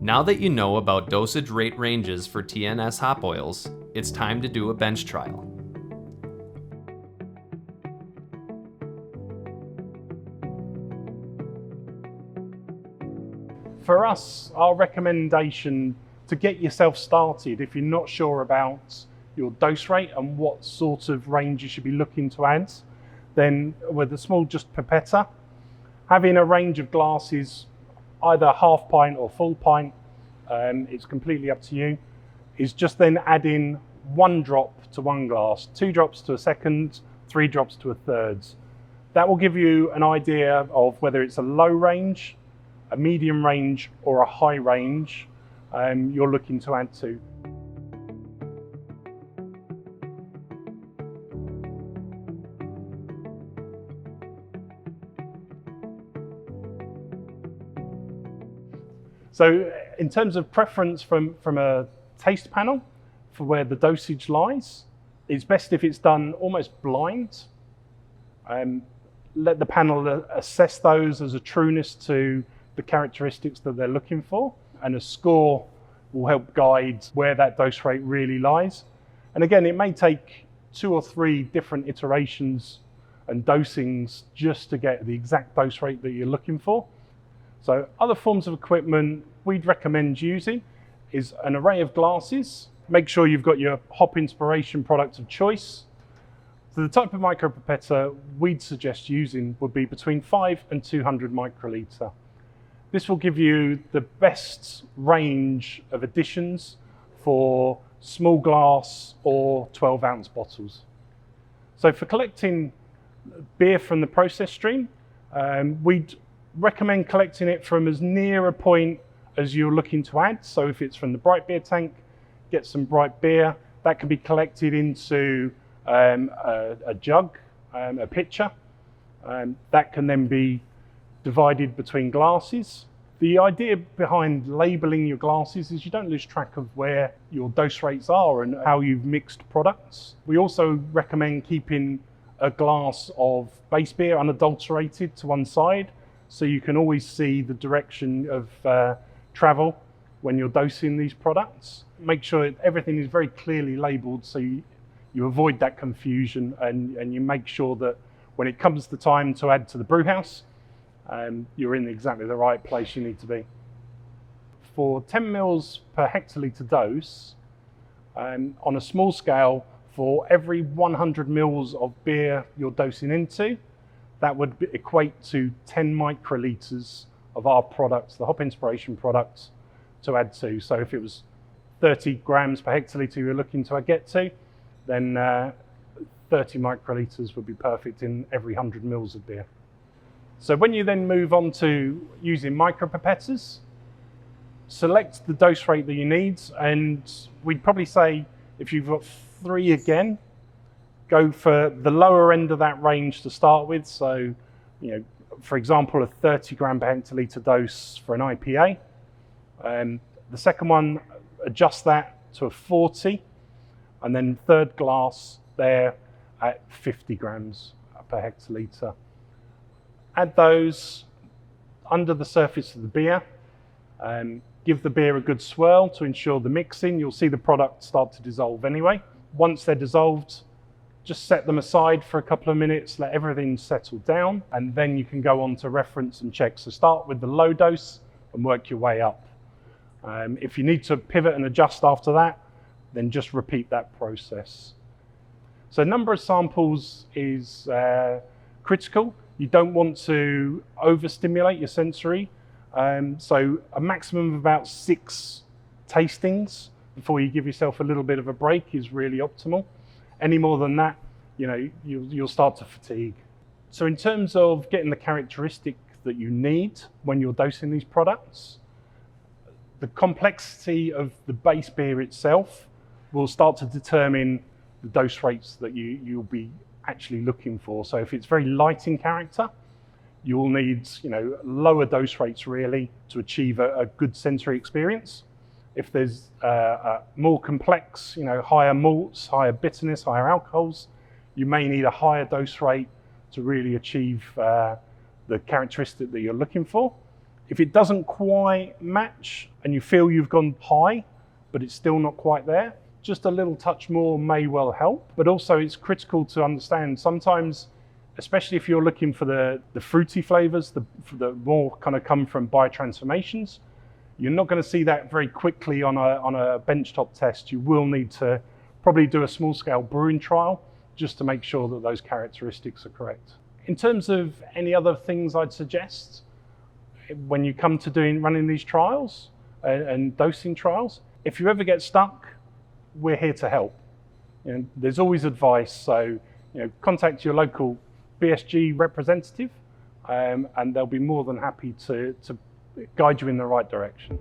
Now that you know about dosage rate ranges for TNS Hop Oils, it's time to do a bench trial. For us, our recommendation to get yourself started, if you're not sure about your dose rate and what sort of range you should be looking to add, then with a small just pipetta, having a range of glasses, either half pint or full pint, it's completely up to you, is just then adding 1 drop to 1 glass, 2 drops to a second, 3 drops to a third. That will give you an idea of whether it's a low range, a medium range, or a high range you're looking to add to. So in terms of preference from a taste panel for where the dosage lies, it's best if it's done almost blind. Let the panel assess those as a trueness to the characteristics that they're looking for, and a score will help guide where that dose rate really lies. And again, it may take 2 or 3 different iterations and dosings just to get the exact dose rate that you're looking for. So other forms of equipment we'd recommend using is an array of glasses. Make sure you've got your hop inspiration product of choice. So the type of micropipette we'd suggest using would be between 5 and 200 microliter. This will give you the best range of additions for small glass or 12-ounce bottles. So for collecting beer from the process stream, we'd recommend collecting it from as near a point as you're looking to add. So if it's from the bright beer tank, get some bright beer. That can be collected into a jug, a pitcher. That can then be divided between glasses. The idea behind labeling your glasses is you don't lose track of where your dose rates are and how you've mixed products. We also recommend keeping a glass of base beer unadulterated to one side, so you can always see the direction of travel when you're dosing these products. Make sure everything is very clearly labeled so you avoid that confusion, and you make sure that when it comes the time to add to the brew house, you're in exactly the right place you need to be. For 10 mils per hectolitre dose, on a small scale, for every 100 mils of beer you're dosing into, that would equate to 10 microliters of our products, the hop inspiration products, to add to. So if it was 30 grams per hectolitre you're looking to get to, then 30 microliters would be perfect in every 100 mils of beer. So when you then move on to using micropipettes, select the dose rate that you need, and we'd probably say if you've got 3 again, go for the lower end of that range to start with. So, for example, a 30 gram per hectolitre dose for an IPA. The second one, adjust that to a 40, and then third glass there at 50 grams per hectolitre. Add those under the surface of the beer, give the beer a good swirl to ensure the mixing. You'll see the product start to dissolve anyway. Once they're dissolved, just set them aside for a couple of minutes, let everything settle down, and then you can go on to reference and check. So start with the low dose and work your way up. If you need to pivot and adjust after that, then just repeat that process. So number of samples is critical. You don't want to overstimulate your sensory. So a maximum of about 6 tastings before you give yourself a little bit of a break is really optimal. Any more than that, you'll start to fatigue. So in terms of getting the characteristic that you need when you're dosing these products, the complexity of the base beer itself will start to determine the dose rates that you'll be actually looking for. So if it's very light in character, you will need lower dose rates really to achieve a good sensory experience. If there's more complex, higher malts, higher bitterness, higher alcohols, you may need a higher dose rate to really achieve the characteristic that you're looking for. If it doesn't quite match and you feel you've gone high, but it's still not quite there, just a little touch more may well help. But also it's critical to understand sometimes, especially if you're looking for the fruity flavors, the more kind of come from biotransformations, you're not going to see that very quickly on a benchtop test. You will need to probably do a small scale brewing trial just to make sure that those characteristics are correct. In terms of any other things I'd suggest, when you come to running these trials and dosing trials, if you ever get stuck, we're here to help. There's always advice, so contact your local BSG representative and they'll be more than happy to guide you in the right direction.